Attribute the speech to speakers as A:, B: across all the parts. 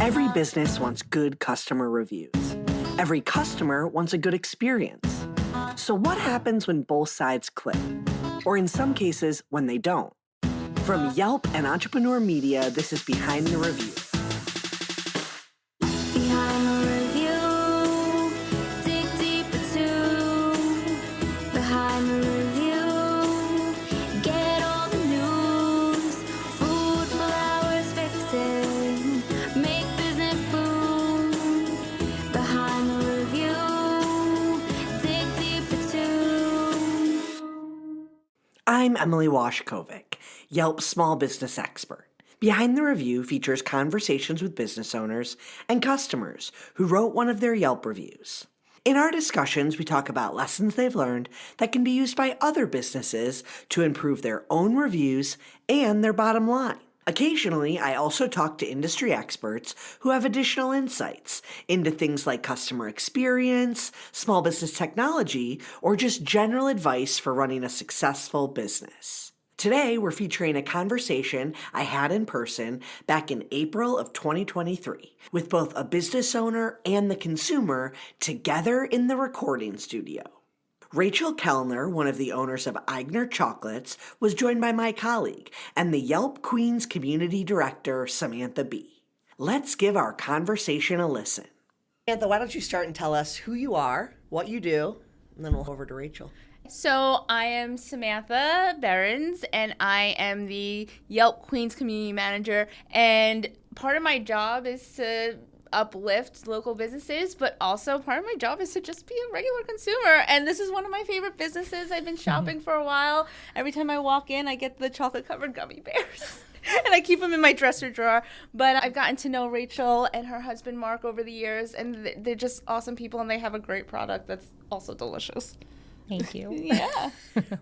A: Every business wants good customer reviews. Every customer wants a good experience. So what happens when both sides click? Or in some cases, when they don't? From Yelp and Entrepreneur Media, this is Behind the Review.
B: Behind the review, dig deeper too. Behind the review, get all the news. Food for hours fixing, make business boom. Behind the review, dig deeper too.
A: I'm Emily Washkovic, Yelp small business expert. Behind the Review features conversations with business owners and customers who wrote one of their Yelp reviews. In our discussions, we talk about lessons they've learned that can be used by other businesses to improve their own reviews and their bottom line. Occasionally, I also talk to industry experts who have additional insights into things like customer experience, small business technology, or just general advice for running a successful business. Today, we're featuring a conversation I had in person back in April of 2023 with both a business owner and the consumer together in the recording studio. Rachel Kellner, one of the owners of Aigner Chocolates, was joined by my colleague and the Yelp Queens Community Director, Samantha B. Let's give our conversation a listen. Samantha, why don't you start and tell us who you are, what you do, and then we'll go over to Rachel.
C: So I am Samantha Behrens, and I am the Yelp Queens Community Manager. And part of my job is to uplift local businesses, but also part of my job is to just be a regular consumer. And this is one of my favorite businesses. I've been shopping for a while. Every time I walk in, I get the chocolate-covered gummy bears. And I keep them in my dresser drawer. But I've gotten to know Rachel and her husband, Mark, over the years. And they're just awesome people, and they have a great product that's also delicious.
D: Thank you.
C: Yeah.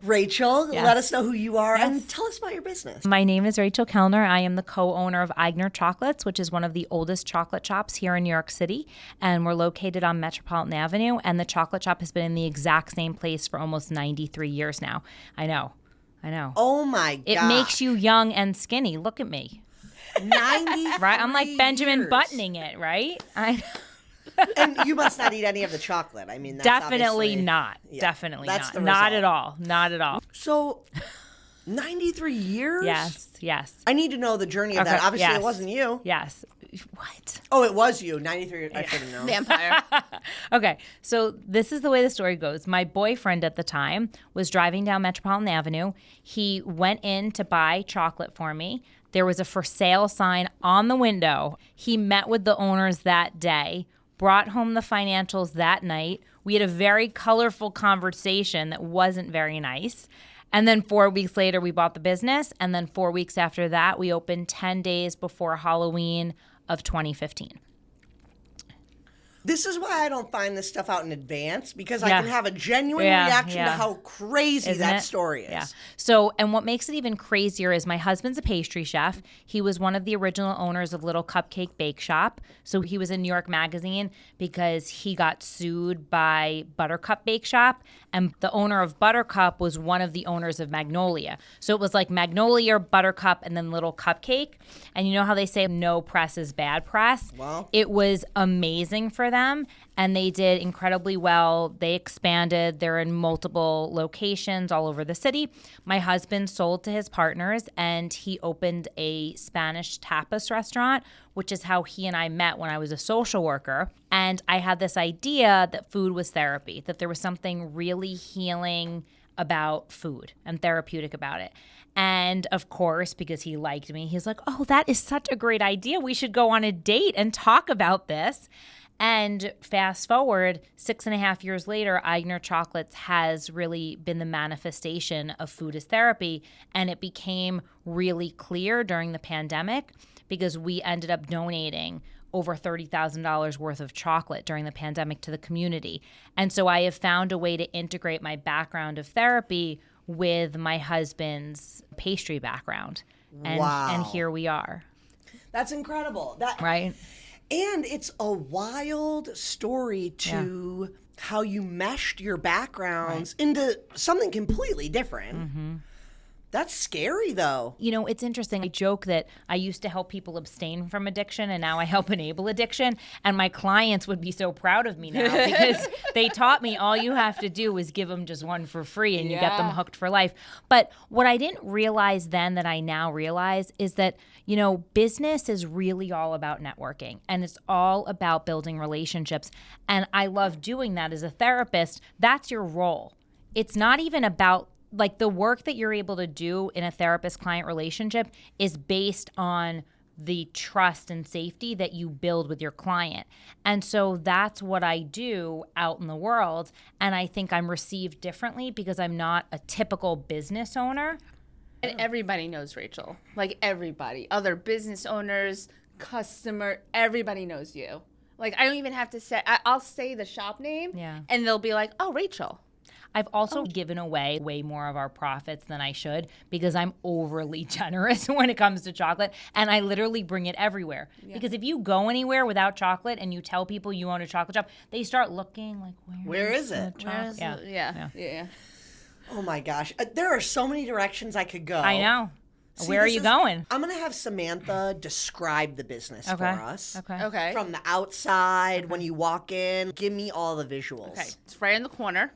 A: Rachel,
D: Yes.
A: let us know who you are
D: Yes.
A: and tell us about your business.
D: My name is Rachel Kellner. I am the co-owner of Aigner Chocolates, which is one of the oldest chocolate shops here in New York City. And we're located on Metropolitan Avenue. And the chocolate shop has been in the exact same place for almost 93 years now. I know.
A: Oh my God.
D: It makes you young and skinny. Look at me.
A: 90
D: Right? I'm like Benjamin
A: years.
D: Buttoning it, right?
A: And you must not eat any of the chocolate. I mean, that's
D: Definitely
A: obviously-
D: not.
A: Yeah,
D: Definitely
A: that's
D: not.
A: the
D: Not
A: result.
D: at all. Not at all.
A: So, 93 years?
D: Yes.
A: I need to know the journey of
D: Okay,
A: that. Obviously,
D: yes.
A: it wasn't you.
D: Yes. What?
A: Oh, it was you. 93. I should have known.
C: Vampire.
D: Okay, so this is the way the story goes. My boyfriend at the time was driving down Metropolitan Avenue. He went in to buy chocolate for me. There was a for sale sign on the window. He met with the owners that day, brought home the financials that night. We had a very colorful conversation that wasn't very nice. And then 4 weeks later, we bought the business. And then 4 weeks after that, we opened 10 days before Halloween of 2015.
A: This is why I don't find this stuff out in advance, because I
D: Yeah.
A: can have a genuine
D: Yeah,
A: reaction to
D: yeah.
A: how crazy
D: Isn't
A: that
D: it?
A: story is.
D: Yeah. So, and what makes it even crazier is my husband's a pastry chef. He was one of the original owners of Little Cupcake Bake Shop. So he was in New York Magazine because he got sued by Buttercup Bake Shop. And the owner of Buttercup was one of the owners of Magnolia. So it was like Magnolia, Buttercup, and then Little Cupcake. And you know how they say no press is bad press?
A: Well.
D: It was amazing for them, and they did incredibly well. They expanded. They're in multiple locations all over the city. My husband sold to his partners, and he opened a Spanish tapas restaurant, which is how he and I met when I was a social worker. And I had this idea that food was therapy, that there was something really healing about food and therapeutic about it. And of course, because he liked me, he's like, oh, that is such a great idea. We should go on a date and talk about this. And fast forward 6.5 years later, Aigner Chocolates has really been the manifestation of food as therapy. And it became really clear during the pandemic because we ended up donating over $30,000 worth of chocolate during the pandemic to the community. And so I have found a way to integrate my background of therapy with my husband's pastry background. And,
A: Wow.
D: and here we are.
A: That's incredible.
D: Right?
A: And it's a wild story to how you meshed your backgrounds into something completely different. That's scary, though.
D: You know, it's interesting. I joke that I used to help people abstain from addiction and now I help enable addiction. And my clients would be so proud of me now because they taught me all you have to do is give them just one for free and you get them hooked for life. But what I didn't realize then that I now realize is that, you know, business is really all about networking and it's all about building relationships. And I love doing that as a therapist. That's your role. It's not even about like the work that you're able to do in a therapist-client relationship is based on the trust and safety that you build with your client. And so that's what I do out in the world. And I think I'm received differently because I'm not a typical business owner.
C: And everybody knows Rachel. Like everybody. Other business owners, customer, everybody knows you. Like I don't even have to say, I'll say the shop name and they'll be like, oh, Rachel.
D: I've also given away way more of our profits than I should because I'm overly generous when it comes to chocolate. And I literally bring it everywhere. Yeah. Because if you go anywhere without chocolate and you tell people you own a chocolate shop, they start looking like, where is it?
C: Yeah.
A: Oh my gosh. There are so many directions I could go.
D: I know. Where are you going?
A: I'm going to have Samantha describe the business for us.
C: Okay.
A: From the outside, when you walk in, give me all the visuals.
C: Okay. It's right in the corner.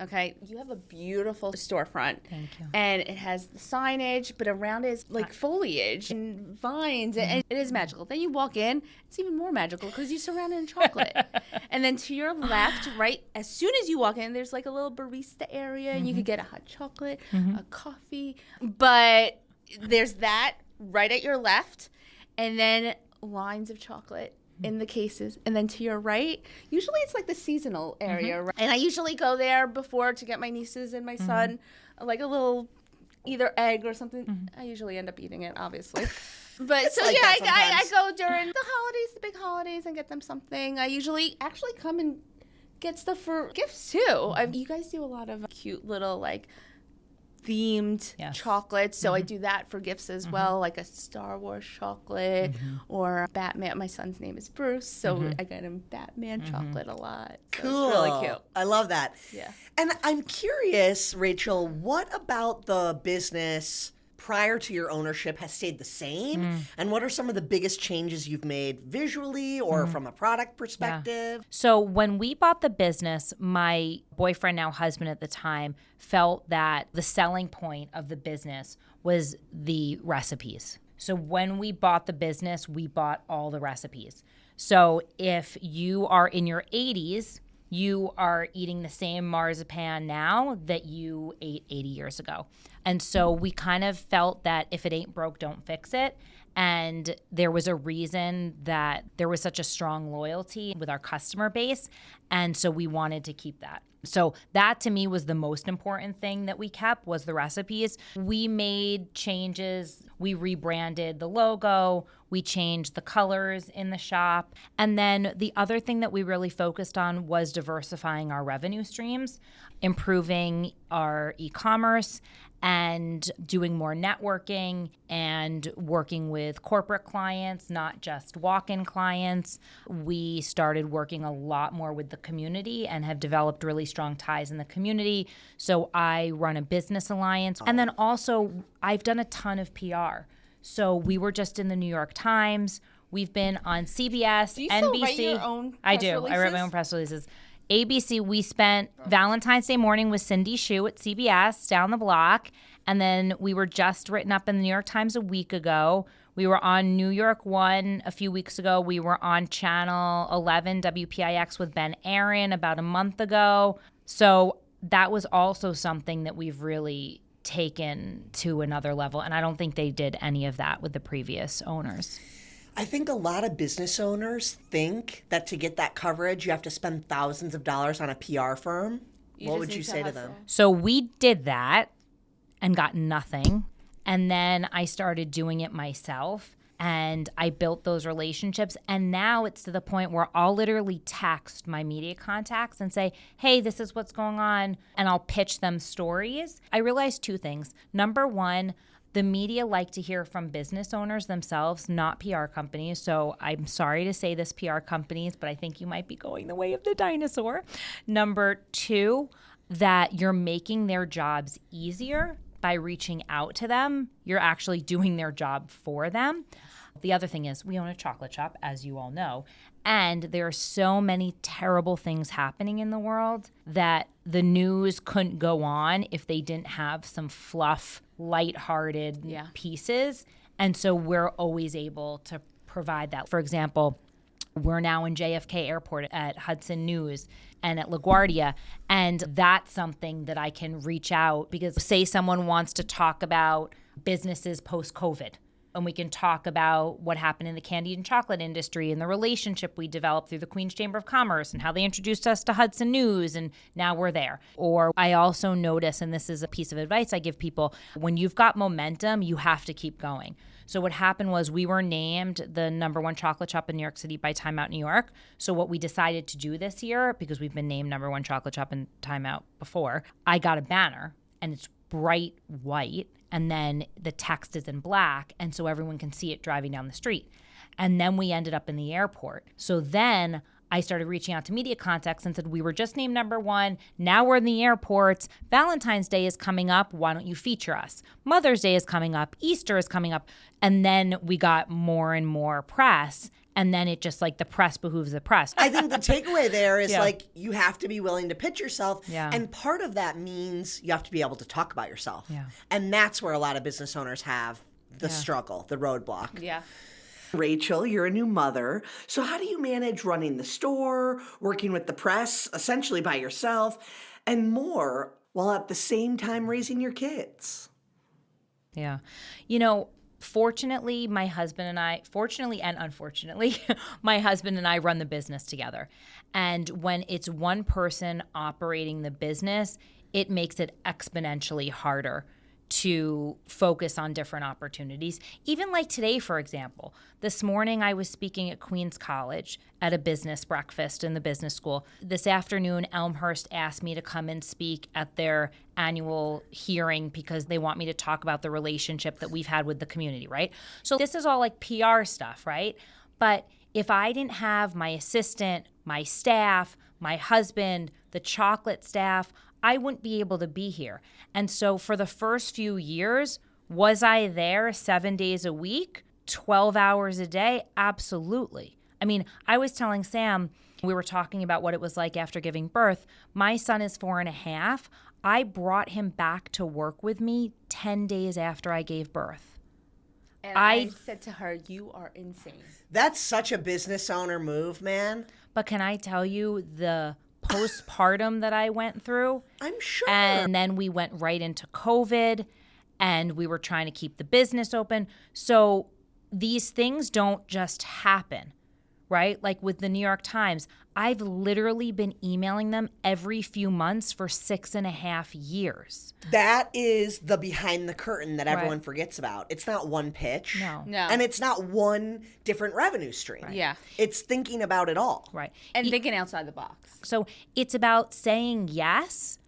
A: Okay.
C: You have a beautiful storefront.
D: Thank you.
C: And it has the signage, but around it is like foliage and vines, and it is magical. Then you walk in, it's even more magical because you're surrounded in chocolate. And then to your left, right, as soon as you walk in, there's like a little barista area, and you could get a hot chocolate, a coffee. But there's that right at your left, and then lines of chocolate in the cases, and then to your right, usually it's like the seasonal area, right? And I usually go there before to get my nieces and my son like a little either egg or something. I usually end up eating it, obviously. But so like I go during the holidays, the big holidays, and get them something. I usually actually come and get stuff for gifts too. You guys do a lot of cute little like themed chocolates, so I do that for gifts as well, like a Star Wars chocolate or Batman. My son's name is Bruce, so I get him Batman chocolate a lot. So
A: Cool.
C: It's really cute.
A: I love that.
C: Yeah.
A: And I'm curious, Rachel, what about the business prior to your ownership has stayed the same? And what are some of the biggest changes you've made visually or from a product perspective?
D: So when we bought the business, my boyfriend, now husband at the time, felt that the selling point of the business was the recipes. So when we bought the business, we bought all the recipes. So if you are in your 80s, you are eating the same marzipan now that you ate 80 years ago. And so we kind of felt that if it ain't broke, don't fix it. And there was a reason that there was such a strong loyalty with our customer base. And so we wanted to keep that. So that to me was the most important thing that we kept was the recipes. We made changes. We rebranded the logo. We changed the colors in the shop. And then the other thing that we really focused on was diversifying our revenue streams, improving our e-commerce, and doing more networking and working with corporate clients, not just walk-in clients. We started working a lot more with the community and have developed really strong ties in the community. So I run a business alliance. And then also I've done a ton of PR. So we were just in the New York Times. We've been on CBS,
C: Do you
D: NBC.
C: still write your own press
D: I do.
C: releases?
D: I write my own press releases. ABC, we spent Valentine's Day morning with Cindy Shu at CBS down the block. And then we were just written up in the New York Times a week ago. We were on New York One a few weeks ago. We were on Channel 11 WPIX with Ben Aaron about a month ago. So that was also something that we've really taken to another level. And I don't think they did any of that with the previous owners.
A: I think a lot of business owners think that to get that coverage, you have to spend thousands of dollars on a PR firm. What would you say to them?
D: So we did that and got nothing. And then I started doing it myself. And I built those relationships. And now it's to the point where I'll literally text my media contacts and say, hey, this is what's going on. And I'll pitch them stories. I realized two things. Number one, the media like to hear from business owners themselves, not PR companies. So I'm sorry to say this, PR companies, but I think you might be going the way of the dinosaur. Number two, that you're making their jobs easier by reaching out to them, you're actually doing their job for them. The other thing is we own a chocolate shop, as you all know, and there are so many terrible things happening in the world that the news couldn't go on if they didn't have some fluff, lighthearted pieces. And so we're always able to provide that. For example, we're now in JFK Airport at Hudson News and at LaGuardia, and that's something that I can reach out because say someone wants to talk about businesses post-COVID, and we can talk about what happened in the candy and chocolate industry and the relationship we developed through the Queens Chamber of Commerce and how they introduced us to Hudson News, and now we're there. Or I also notice, and this is a piece of advice I give people, when you've got momentum, you have to keep going. So what happened was we were named the #1 chocolate shop in New York City by Time Out New York. So what we decided to do this year, because we've been named #1 chocolate shop in Time Out before, I got a banner, and it's bright white, and then the text is in black, and so everyone can see it driving down the street. And then we ended up in the airport. So then I started reaching out to media contacts and said, we were just named #1. Now we're in the airports. Valentine's Day is coming up. Why don't you feature us? Mother's Day is coming up. Easter is coming up. And then we got more and more press. And then it just like the press behooves the press.
A: I think the takeaway there is like you have to be willing to pitch yourself.
D: Yeah.
A: And part of that means you have to be able to talk about yourself.
D: Yeah.
A: And that's where a lot of business owners have the struggle, the roadblock.
C: Yeah.
A: Rachel, you're a new mother. So how do you manage running the store, working with the press, essentially by yourself, and more while at the same time raising your kids?
D: Yeah. You know, fortunately and unfortunately, my husband and I run the business together. And when it's one person operating the business, it makes it exponentially harder to focus on different opportunities. Even like today, for example, this morning I was speaking at Queens College at a business breakfast in the business school. This afternoon, Elmhurst asked me to come and speak at their annual hearing because they want me to talk about the relationship that we've had with the community, right? So this is all like PR stuff, right? But if I didn't have my assistant, my staff, my husband, the chocolate staff, I wouldn't be able to be here. And so for the first few years, was I there 7 days a week, 12 hours a day? Absolutely. I mean, I was telling Sam, we were talking about what it was like after giving birth. My son is 4.5. I brought him back to work with me 10 days after I gave birth.
C: And I said to her, you are insane.
A: That's such a business owner move, man.
D: But can I tell you the postpartum that I went through?
A: I'm sure.
D: And then we went right into COVID and we were trying to keep the business open. So these things don't just happen, right? Like with the New York Times, I've literally been emailing them every few months for 6.5 years.
A: That is the behind the curtain that everyone forgets about. It's not one pitch.
C: No.
A: And it's not one different revenue stream.
C: Right. Yeah.
A: It's thinking about it all.
D: Right.
C: And thinking outside the box.
D: So it's about saying yes.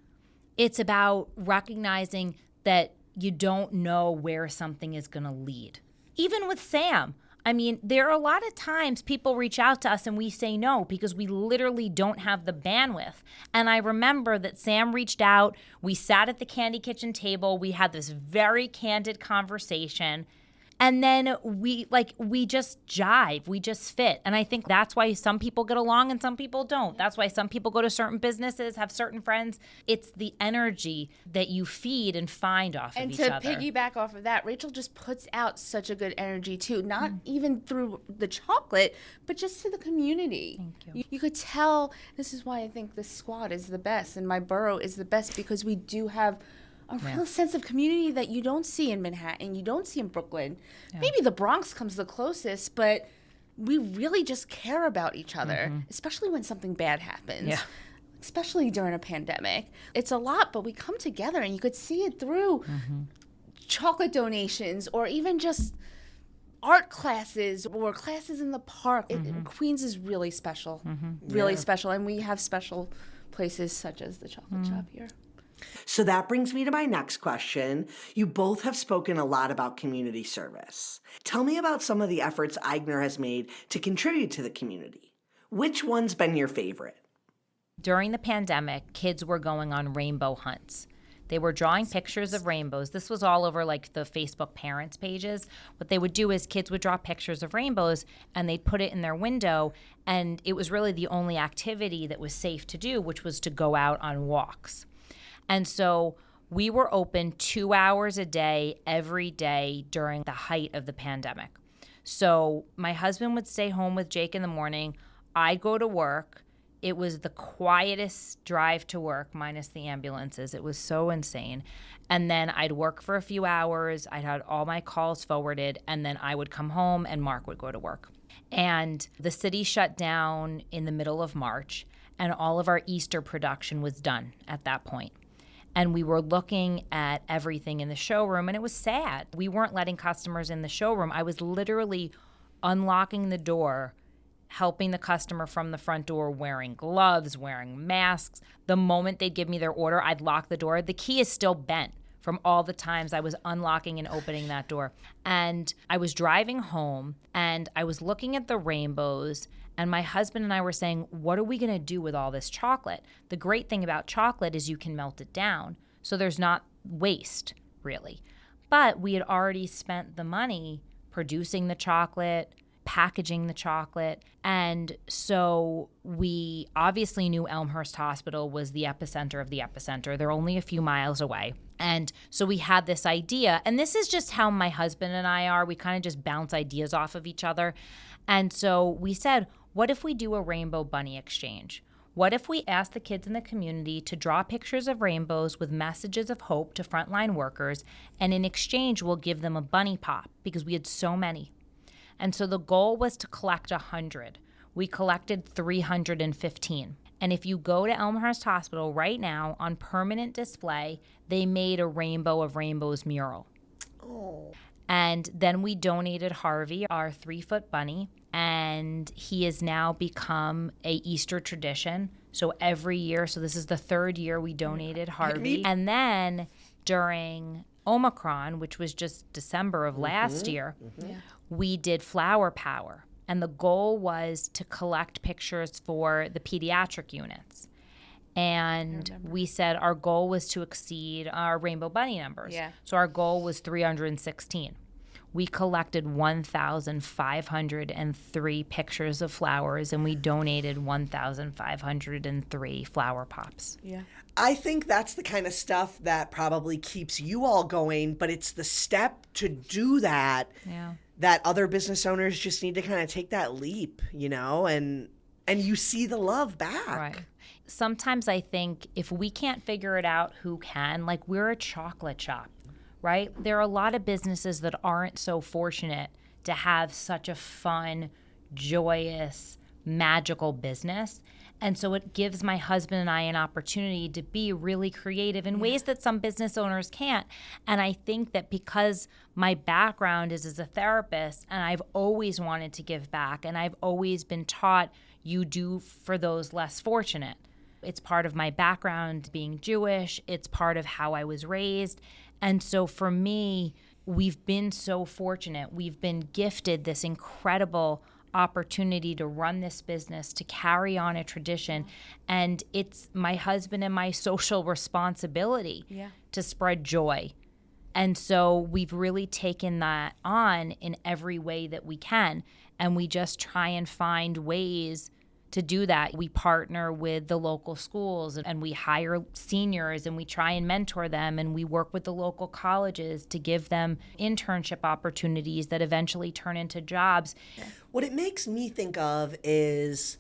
D: It's about recognizing that you don't know where something is going to lead. Even with Sam, I mean, there are a lot of times people reach out to us and we say no because we literally don't have the bandwidth. And I remember that Sam reached out. We sat at the Candy Kitchen table. We had this very candid conversation. And then we just jive. We just fit. And I think that's why some people get along and some people don't. That's why some people go to certain businesses, have certain friends. It's the energy that you feed and find off of each other.
C: And to piggyback off of that, Rachel just puts out such a good energy too, not even through the chocolate, but just to the community.
D: Thank you.
C: You could tell, this is why I think this squad is the best and my borough is the best, because we do have a real sense of community that you don't see in Manhattan, you don't see in Brooklyn. Yeah. Maybe the Bronx comes the closest, but we really just care about each other, especially when something bad happens. Yeah. Especially during a pandemic. It's a lot, but we come together and you could see it through chocolate donations or even just art classes or classes in the park. Queens is really special, really special. And we have special places such as the chocolate shop here.
A: So that brings me to my next question. You both have spoken a lot about community service. Tell me about some of the efforts Aigner has made to contribute to the community. Which one's been your favorite?
D: During the pandemic, kids were going on rainbow hunts. They were drawing pictures of rainbows. This was all over like the Facebook parents pages. What they would do is kids would draw pictures of rainbows and they'd put it in their window. And it was really the only activity that was safe to do, which was to go out on walks. And so we were open 2 hours a day, every day during the height of the pandemic. So my husband would stay home with Jake in the morning. I'd go to work. It was the quietest drive to work, minus the ambulances. It was so insane. And then I'd work for a few hours. I'd had all my calls forwarded, and then I would come home and Mark would go to work. And the city shut down in the middle of March, and all of our Easter production was done at that point. And we were looking at everything in the showroom, and it was sad. We weren't letting customers in the showroom. I was literally unlocking the door, helping the customer from the front door, wearing gloves, wearing masks. The moment they'd give me their order, I'd lock the door. The key is still bent from all the times I was unlocking and opening that door. And I was driving home, and I was looking at the rainbows, and my husband and I were saying, what are we going to do with all this chocolate? The great thing about chocolate is you can melt it down, so there's not waste, really. But we had already spent the money producing the chocolate, packaging the chocolate. And so we obviously knew Elmhurst Hospital was the epicenter of the epicenter. They're only a few miles away. And so we had this idea, and this is just how my husband and I are. We kind of just bounce ideas off of each other. And so we said, what if we do a rainbow bunny exchange? What if we ask the kids in the community to draw pictures of rainbows with messages of hope to frontline workers, and in exchange, we'll give them a bunny pop because we had so many. And so the goal was to collect 100. We collected 315. And if you go to Elmhurst Hospital right now, on permanent display, they made a Rainbow of Rainbows mural.
A: Oh.
D: And then we donated Harvey, our 3-foot bunny, and he has now become a Easter tradition. So every year, so this is the 3rd year we donated Harvey. And then during Omicron, which was just December of last year, we did Flower Power. And the goal was to collect pictures for the pediatric units. And we said our goal was to exceed our Rainbow Bunny numbers.
C: Yeah.
D: So our goal was 316. We collected 1,503 pictures of flowers, and we donated 1,503 flower pops.
C: Yeah.
A: I think that's the kind of stuff that probably keeps you all going, but it's the step to do that that other business owners just need to kind of take that leap, you know, and you see the love back.
D: Right. Sometimes I think if we can't figure it out, who can? Like, we're a chocolate shop, right? There are a lot of businesses that aren't so fortunate to have such a fun, joyous, magical business. And so it gives my husband and I an opportunity to be really creative in ways that some business owners can't. And I think that because my background is as a therapist, and I've always wanted to give back, and I've always been taught you do for those less fortunate. It's part of my background being Jewish. It's part of how I was raised. And so for me, we've been so fortunate. We've been gifted this incredible opportunity to run this business, to carry on a tradition. And it's my husband and my social responsibility to spread joy. And so we've really taken that on in every way that we can. And we just try and find ways to do that. We partner with the local schools, and we hire seniors, and we try and mentor them, and we work with the local colleges to give them internship opportunities that eventually turn into jobs.
A: What it makes me think of is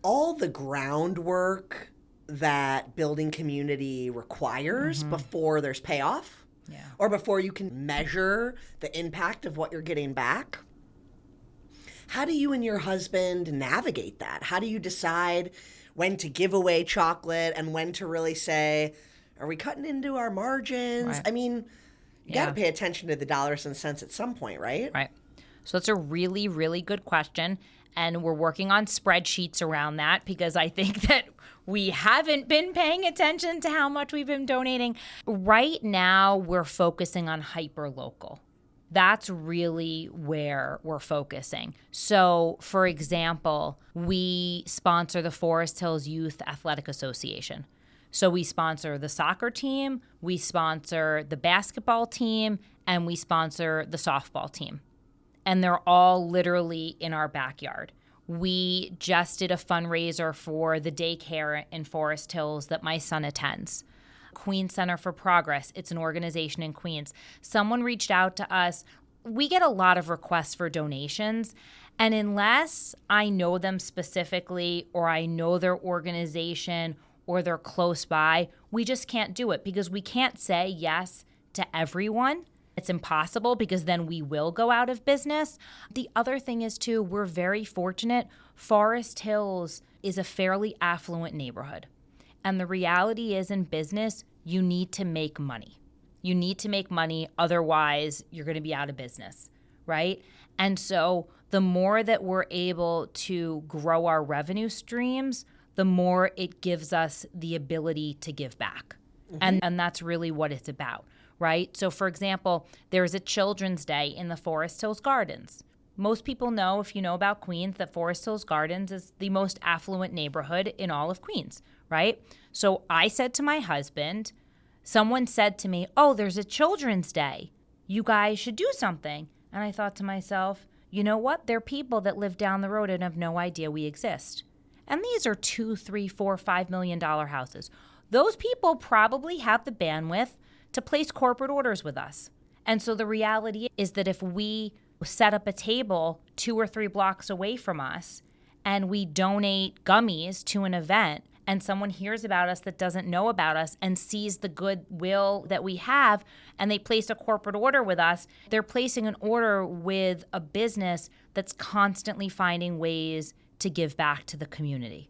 A: all the groundwork that building community requires before there's payoff, or before you can measure the impact of what you're getting back. How do you and your husband navigate that? How do you decide when to give away chocolate and when to really say, are we cutting into our margins?
D: Right.
A: I mean, you got to pay attention to the dollars and cents at some point, right?
D: Right. So that's a really, really good question. And we're working on spreadsheets around that because I think that we haven't been paying attention to how much we've been donating. Right now, we're focusing on hyper-local. That's really where we're focusing. So, for example, we sponsor the Forest Hills Youth Athletic Association. So we sponsor the soccer team, we sponsor the basketball team, and we sponsor the softball team. And they're all literally in our backyard. We just did a fundraiser for the daycare in Forest Hills that my son attends. Queens Center for Progress, it's an organization in Queens. Someone reached out to us. We get a lot of requests for donations, and unless I know them specifically or I know their organization or they're close by, we just can't do it because we can't say yes to everyone. It's impossible because then we will go out of business. The other thing is, too, we're very fortunate. Forest Hills is a fairly affluent neighborhood. And the reality is in business, you need to make money. You need to make money, otherwise you're going to be out of business, right? And so the more that we're able to grow our revenue streams, the more it gives us the ability to give back. And that's really what it's about. Right? So, for example, there's a Children's Day in the Forest Hills Gardens. Most people know, if you know about Queens, that Forest Hills Gardens is the most affluent neighborhood in all of Queens, right? So I said to my husband, someone said to me, oh, there's a Children's Day. You guys should do something. And I thought to myself, you know what? There are people that live down the road and have no idea we exist. And these are $2, $3, $4, $5 million houses. Those people probably have the bandwidth to place corporate orders with us. And so the reality is that if we set up a table 2 or 3 blocks away from us and we donate gummies to an event and someone hears about us that doesn't know about us and sees the goodwill that we have and they place a corporate order with us, they're placing an order with a business that's constantly finding ways to give back to the community.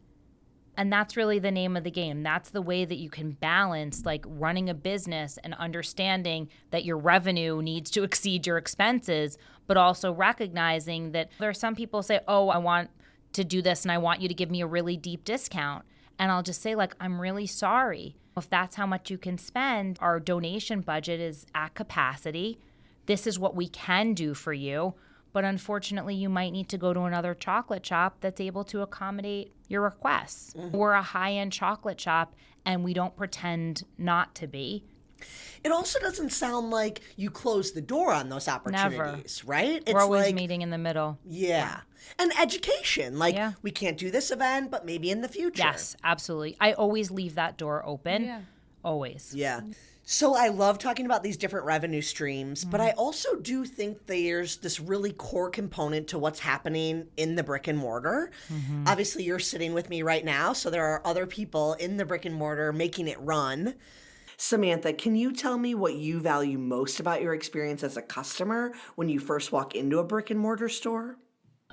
D: And that's really the name of the game. That's the way that you can balance like running a business and understanding that your revenue needs to exceed your expenses, but also recognizing that there are some people say, oh, I want to do this and I want you to give me a really deep discount. And I'll just say, like, I'm really sorry. If that's how much you can spend, our donation budget is at capacity. This is what we can do for you. But unfortunately, you might need to go to another chocolate shop that's able to accommodate your requests. We're a high-end chocolate shop, and we don't pretend not to be.
A: It also doesn't sound like you close the door on those opportunities, right? It's
D: We're always
A: like,
D: meeting in the middle.
A: Yeah. And education. Like,
D: Yeah.
A: we can't do this event, but maybe in the future.
D: Yes, absolutely. I always leave that door open.
C: Yeah.
D: Always.
A: Yeah. So I love talking about these different revenue streams, but I also do think there's this really core component to what's happening in the brick and mortar. Obviously, you're sitting with me right now, so there are other people in the brick and mortar making it run. Samantha, can you tell me what you value most about your experience as a customer when you first walk into a brick and mortar store?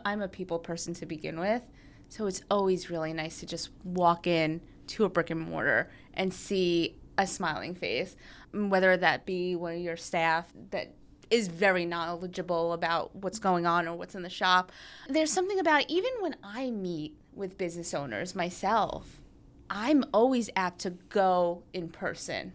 C: I'm a people person to begin with, so it's always really nice to just walk in to a brick and mortar and see a smiling face, whether that be one of your staff that is very knowledgeable about what's going on or what's in the shop. There's something about, even when I meet with business owners myself, I'm always apt to go in person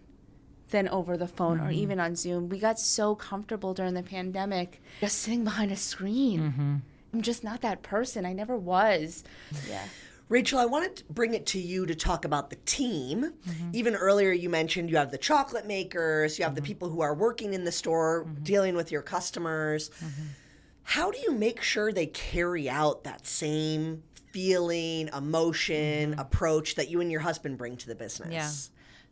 C: than over the phone or even on Zoom. We got so comfortable during the pandemic just sitting behind a screen. I'm just not that person. I never was. Yeah.
A: Rachel, I wanted to bring it to you to talk about the team. Even earlier, you mentioned you have the chocolate makers, you have the people who are working in the store, dealing with your customers. How do you make sure they carry out that same feeling, emotion, approach that you and your husband bring to the business?
D: Yeah.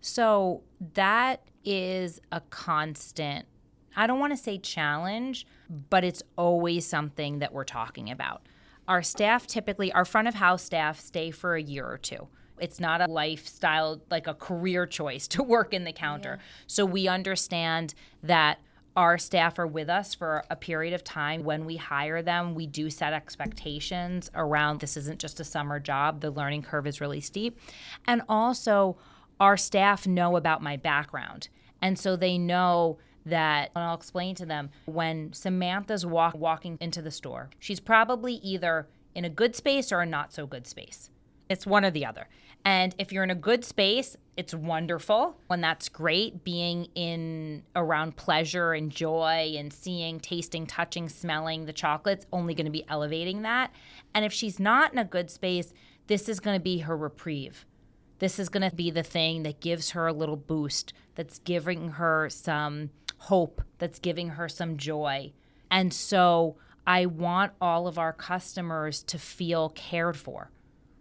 D: So that is a constant, I don't want to say challenge, but it's always something that we're talking about. Our staff typically, our front of house staff stay for a year or two. It's not a lifestyle, like a career choice to work in the counter. So we understand that our staff are with us for a period of time. When we hire them, we do set expectations around this isn't just a summer job. The learning curve is really steep. And also, our staff know about my background. And so they know that, and I'll explain to them, when Samantha's walking into the store, she's probably either in a good space or a not so good space. It's one or the other. And if you're in a good space, it's wonderful. And that's great, being in around pleasure and joy and seeing, tasting, touching, smelling the chocolates, only going to be elevating that. And if she's not in a good space, this is going to be her reprieve. This is going to be the thing that gives her a little boost, that's giving her some hope, that's giving her some joy. And so I want all of our customers to feel cared for,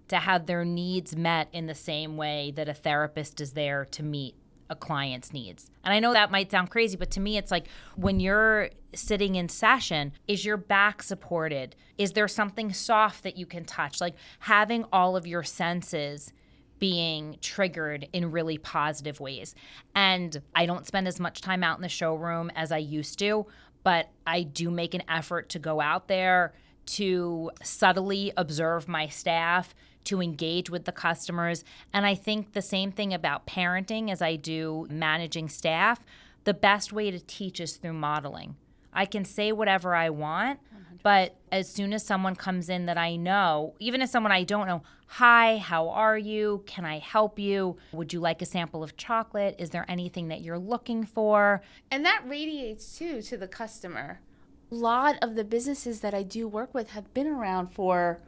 D: to have their needs met in the same way that a therapist is there to meet a client's needs. And I know that might sound crazy, but to me, it's like when you're sitting in session, is your back supported? Is there something soft that you can touch? Like having all of your senses being triggered in really positive ways. And I don't spend as much time out in the showroom as I used to, but I do make an effort to go out there to subtly observe my staff, to engage with the customers. And I think the same thing about parenting as I do managing staff. The best way to teach is through modeling. I can say whatever I want, 100%. But as soon as someone comes in that I know, even if someone I don't know, hi, how are you? Can I help you? Would you like a sample of chocolate? Is there anything that you're looking for?
C: And that radiates too to the customer. A lot of the businesses that I do work with have been around for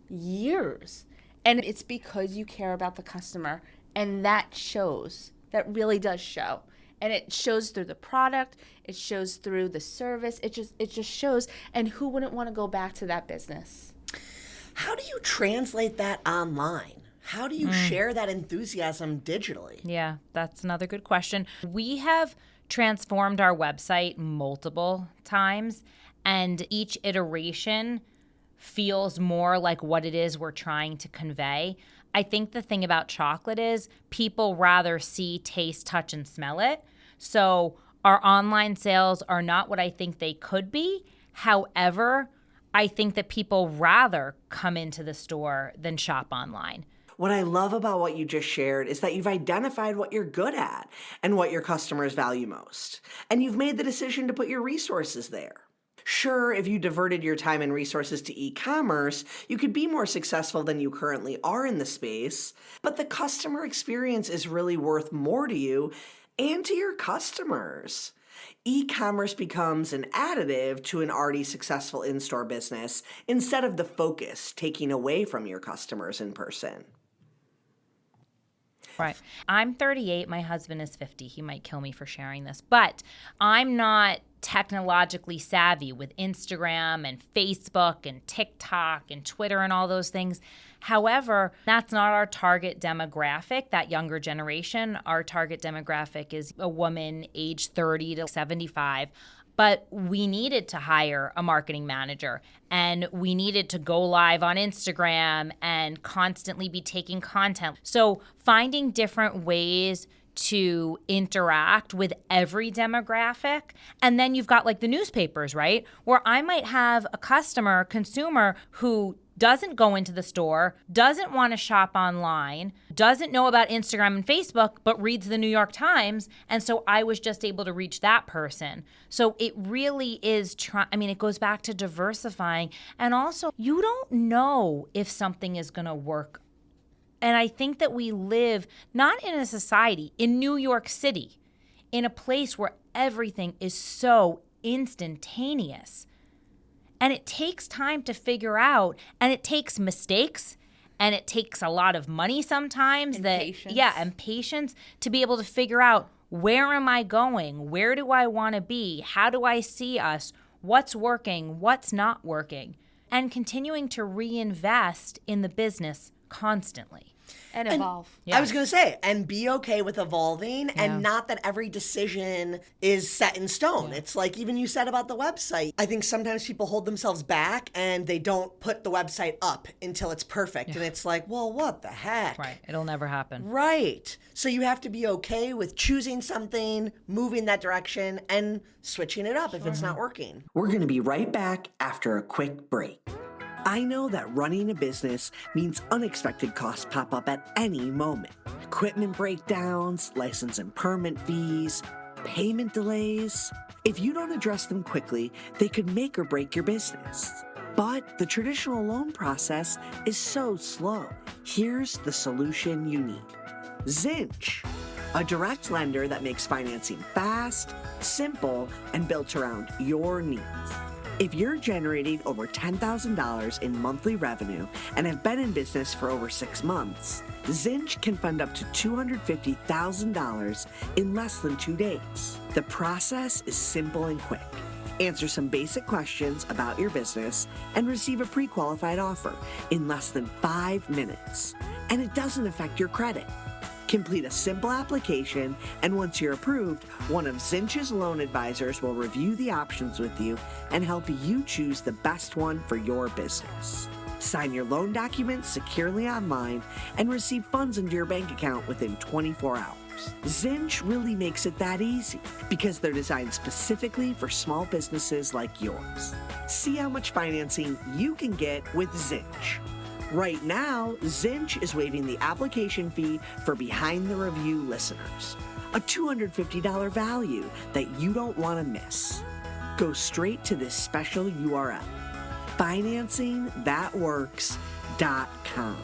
C: years. And it's because you care about the customer. And that shows. That really does show. And it shows through the product. It shows through the service. It just shows. And who wouldn't want to go back to that business?
A: How do you translate that online? How do you share that enthusiasm digitally?
D: Yeah, that's another good question. We have transformed our website multiple times, and each iteration feels more like what it is we're trying to convey. I think the thing about chocolate is people rather see, taste, touch, and smell it. So our online sales are not what I think they could be. However, I think that people rather come into the store than shop online.
A: What I love about what you just shared is that you've identified what you're good at and what your customers value most. And you've made the decision to put your resources there. Sure, if you diverted your time and resources to e-commerce, you could be more successful than you currently are in the space, but the customer experience is really worth more to you and to your customers. E-commerce becomes an additive to an already successful in-store business instead of the focus taking away from your customers in person.
D: Right. I'm 38. My husband is 50. He might kill me for sharing this, but I'm not technologically savvy with Instagram and Facebook and TikTok and Twitter and all those things. However, that's not our target demographic, that younger generation. Our target demographic is a woman age 30 to 75. But we needed to hire a marketing manager, and we needed to go live on Instagram and constantly be taking content. So finding different ways to interact with every demographic. And then you've got like the newspapers, right? Where I might have a consumer who doesn't go into the store, doesn't want to shop online, doesn't know about Instagram and Facebook, but reads the New York Times. And so I was just able to reach that person. So it really is, it goes back to diversifying. And also, you don't know if something is going to work. And I think that we live not in a society, in New York City, in a place where everything is so instantaneous. And it takes time to figure out, and it takes mistakes, and it takes a lot of money sometimes.
C: And patience.
D: Yeah, and patience to be able to figure out, where am I going? Where do I want to be? How do I see us? What's working? What's not working? And continuing to reinvest in the business constantly.
C: And evolve.
A: Yeah. I was going to say, and be okay with evolving, and not that every decision is set in stone. It's like even you said about the website. I think sometimes people hold themselves back and they don't put the website up until it's perfect. And it's like, well, what the heck?
D: Right. It'll never happen.
A: Right. So you have to be okay with choosing something, moving that direction, and switching it up if it's not working. We're going to be right back after a quick break. I know that running a business means unexpected costs pop up at any moment. Equipment breakdowns, license and permit fees, payment delays. If you don't address them quickly, they could make or break your business. But the traditional loan process is so slow. Here's the solution you need. Zinch, a direct lender that makes financing fast, simple, and built around your needs. If you're generating over $10,000 in monthly revenue and have been in business for over 6 months, Zinch can fund up to $250,000 in less than 2 days. The process is simple and quick. Answer some basic questions about your business and receive a pre-qualified offer in less than 5 minutes. And it doesn't affect your credit. Complete a simple application, and once you're approved, one of Zinch's loan advisors will review the options with you and help you choose the best one for your business. Sign your loan documents securely online and receive funds into your bank account within 24 hours. Zinch really makes it that easy because they're designed specifically for small businesses like yours. See how much financing you can get with Zinch. Right now, Zinch is waiving the application fee for Behind the Review listeners, a $250 value that you don't want to miss. Go straight to this special URL, financingthatworks.com.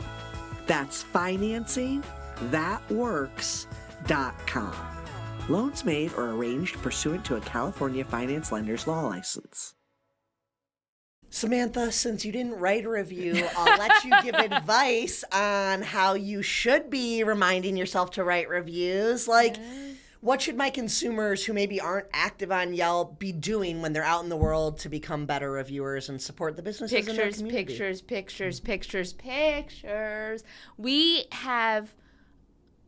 A: That's financingthatworks.com. Loans made or arranged pursuant to a California finance lender's law license. Samantha, since you didn't write a review, I'll let you give advice on how you should be reminding yourself to write reviews. Like, what should my consumers who maybe aren't active on Yelp be doing when they're out in the world to become better reviewers and support the businesses in their community?
C: Pictures. We have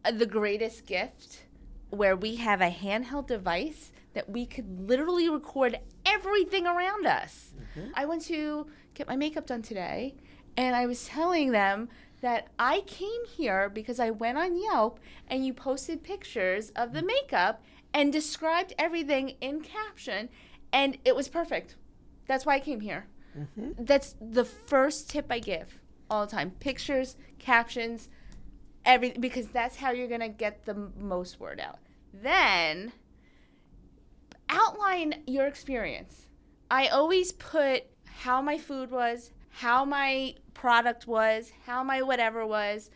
C: the greatest gift where we have a handheld device that we could literally record everything around us. Mm-hmm. I went to get my makeup done today, and I was telling them that I came here because I went on Yelp and you posted pictures of the makeup and described everything in caption, and it was perfect. That's why I came here. Mm-hmm. That's the first tip I give all the time. Pictures, captions, everything, because that's how you're going to get the most word out. Then outline your experience. I always put how my food was, how my product was, how my whatever was,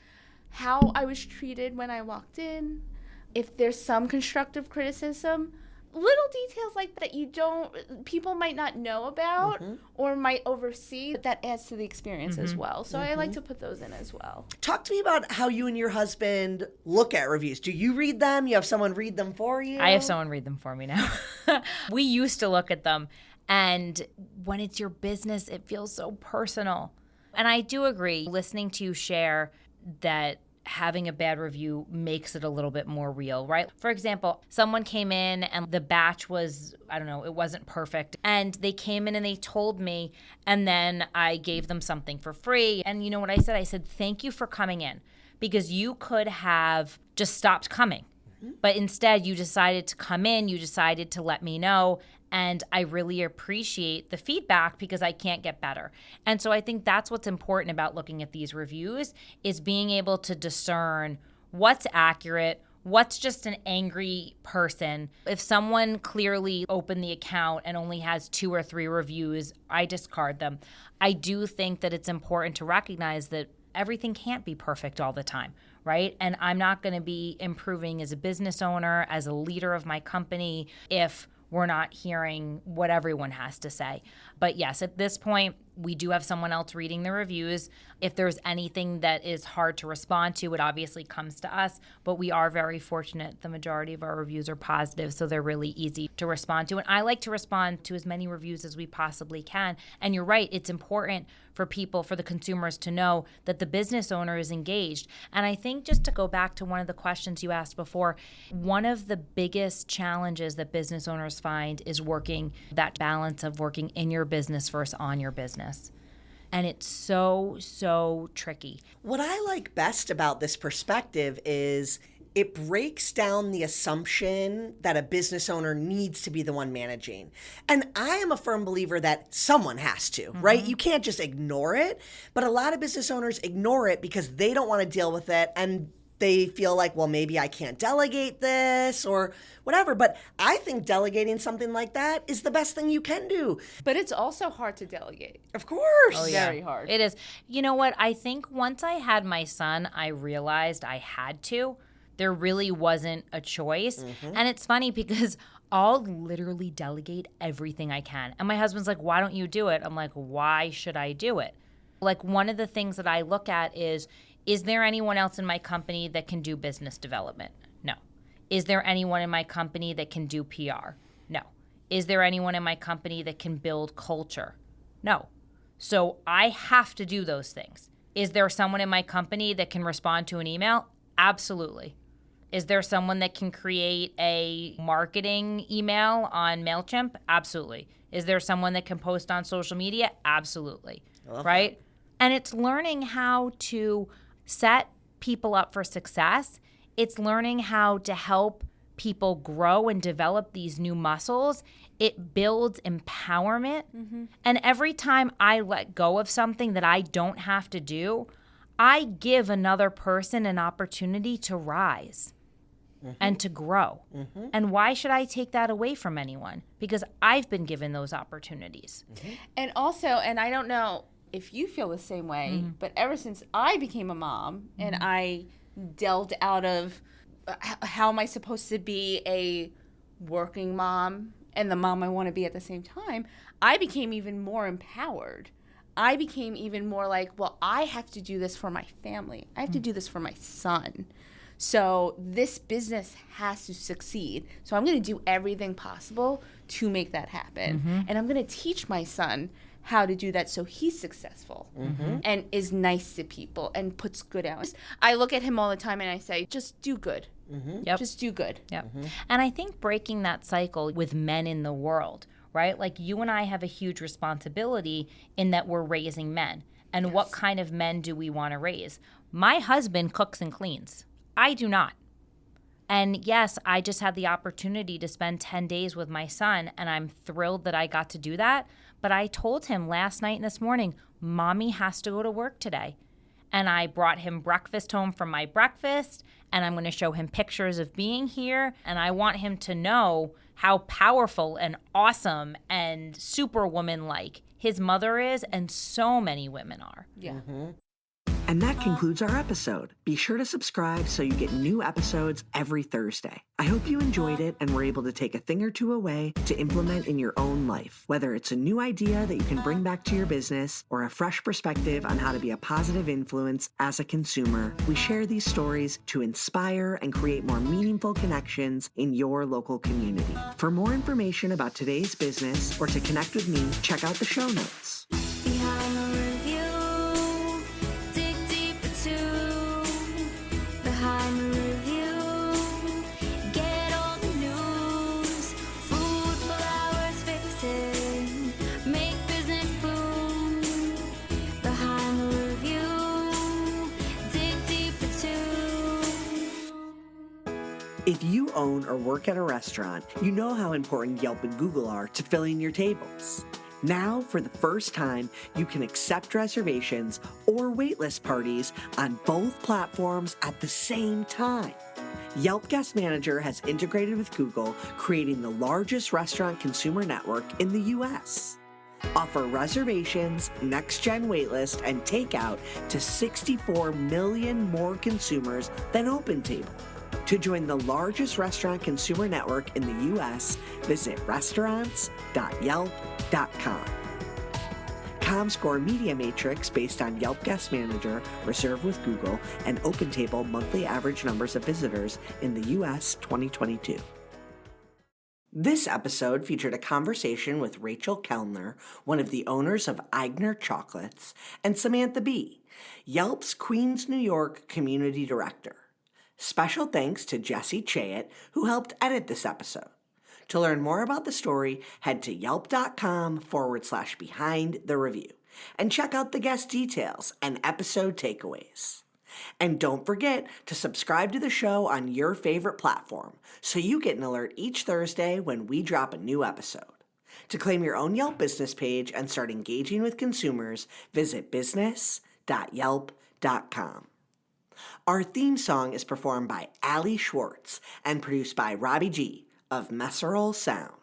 C: how I was treated when I walked in, if there's some constructive criticism, little details like that people might not know about or might oversee, that adds to the experience as well. So I like to put those in as well.
A: Talk to me about how you and your husband look at reviews. Do you read them? You have someone read them for you?
D: I have someone read them for me now. We used to look at them, and when it's your business, it feels so personal. And I do agree, listening to you share that having a bad review makes it a little bit more real, right? For example, someone came in and the batch was, I don't know, it wasn't perfect. And they came in and they told me, and then I gave them something for free. And you know what I said? I said, thank you for coming in, because you could have just stopped coming. But instead, you decided to come in, you decided to let me know, and I really appreciate the feedback because I can't get better. And so I think that's what's important about looking at these reviews, is being able to discern what's accurate, what's just an angry person. If someone clearly opened the account and only has 2 or 3 reviews, I discard them. I do think that it's important to recognize that everything can't be perfect all the time, right? And I'm not going to be improving as a business owner, as a leader of my company, if we're not hearing what everyone has to say. But yes, at this point, we do have someone else reading the reviews. If there's anything that is hard to respond to, it obviously comes to us, but we are very fortunate. The majority of our reviews are positive, so they're really easy to respond to. And I like to respond to as many reviews as we possibly can. And you're right, it's important for people, for the consumers to know that the business owner is engaged. And I think, just to go back to one of the questions you asked before, one of the biggest challenges that business owners find is working that balance of working in your business versus on your business. And it's so tricky.
A: What I like best about this perspective is it breaks down the assumption that a business owner needs to be the one managing. And I am a firm believer that someone has to, right? You can't just ignore it. But a lot of business owners ignore it because they don't want to deal with it, and they feel like, well, maybe I can't delegate this or whatever. But I think delegating something like that is the best thing you can do.
C: But it's also hard to delegate.
A: Of course.
C: Oh, yeah. Very hard.
D: It is. You know what? I think once I had my son, I realized I had to. There really wasn't a choice. And it's funny because I'll literally delegate everything I can. And my husband's like, why don't you do it? I'm like, why should I do it? Like, one of the things that I look at is there anyone else in my company that can do business development? No. Is there anyone in my company that can do PR? No. Is there anyone in my company that can build culture? No. So I have to do those things. Is there someone in my company that can respond to an email? Absolutely. Is there someone that can create a marketing email on MailChimp? Absolutely. Is there someone that can post on social media? Absolutely. Right? That. And it's learning how to set people up for success. It's learning how to help people grow and develop these new muscles. It builds empowerment. Mm-hmm. And every time I let go of something that I don't have to do, I give another person an opportunity to rise. Mm-hmm. And to grow. Mm-hmm. And why should I take that away from anyone? Because I've been given those opportunities.
C: Mm-hmm. And also, and I don't know if you feel the same way, mm-hmm. but ever since I became a mom mm-hmm. and I delved out of how am I supposed to be a working mom and the mom I want to be at the same time, I became even more empowered. I became even more like, well, I have to do this for my family. I have mm-hmm. to do this for my son. So this business has to succeed. So I'm going to do everything possible to make that happen. Mm-hmm. And I'm going to teach my son how to do that so he's successful mm-hmm. and is nice to people and puts good out. I look at him all the time and I say, just do good. Mm-hmm. Yep. Just do good.
D: Yep. Mm-hmm. And I think breaking that cycle with men in the world, right? Like you and I have a huge responsibility in that we're raising men. And yes. What kind of men do we want to raise? My husband cooks and cleans. I do not. And yes, I just had the opportunity to spend 10 days with my son, and I'm thrilled that I got to do that. But I told him last night and this morning, Mommy has to go to work today. And I brought him breakfast home from my breakfast, and I'm going to show him pictures of being here. And I want him to know how powerful and awesome and superwoman-like his mother is, and so many women are.
C: Yeah.
A: Mm-hmm. And that concludes our episode. Be sure to subscribe so you get new episodes every Thursday. I hope you enjoyed it and were able to take a thing or two away to implement in your own life. Whether it's a new idea that you can bring back to your business or a fresh perspective on how to be a positive influence as a consumer, we share these stories to inspire and create more meaningful connections in your local community. For more information about today's business or to connect with me, check out the show notes.
B: Behind the review, dig deeper too. Behind the review, get all the news. Food, flowers, fixing, make business boom. Behind the review, dig deeper too.
A: If you own or work at a restaurant, you know how important Yelp and Google are to filling your tables. Now, for the first time, you can accept reservations or waitlist parties on both platforms at the same time. Yelp Guest Manager has integrated with Google, creating the largest restaurant consumer network in the U.S. Offer reservations, next-gen waitlist, and takeout to 64 million more consumers than OpenTable. To join the largest restaurant consumer network in the U.S., visit restaurants.yelp.com. Comscore Media Matrix based on Yelp Guest Manager, Reserve with Google, and OpenTable monthly average numbers of visitors in the U.S. 2022. This episode featured a conversation with Rachel Kellner, one of the owners of Aigner Chocolates, and Samantha B., Yelp's Queens, New York Community Director. Special thanks to Jesse Chayet, who helped edit this episode. To learn more about the story, head to yelp.com/behind the review and check out the guest details and episode takeaways. And don't forget to subscribe to the show on your favorite platform so you get an alert each Thursday when we drop a new episode. To claim your own Yelp business page and start engaging with consumers, visit business.yelp.com. Our theme song is performed by Ali Schwartz and produced by Robbie G. of Messerol Sound.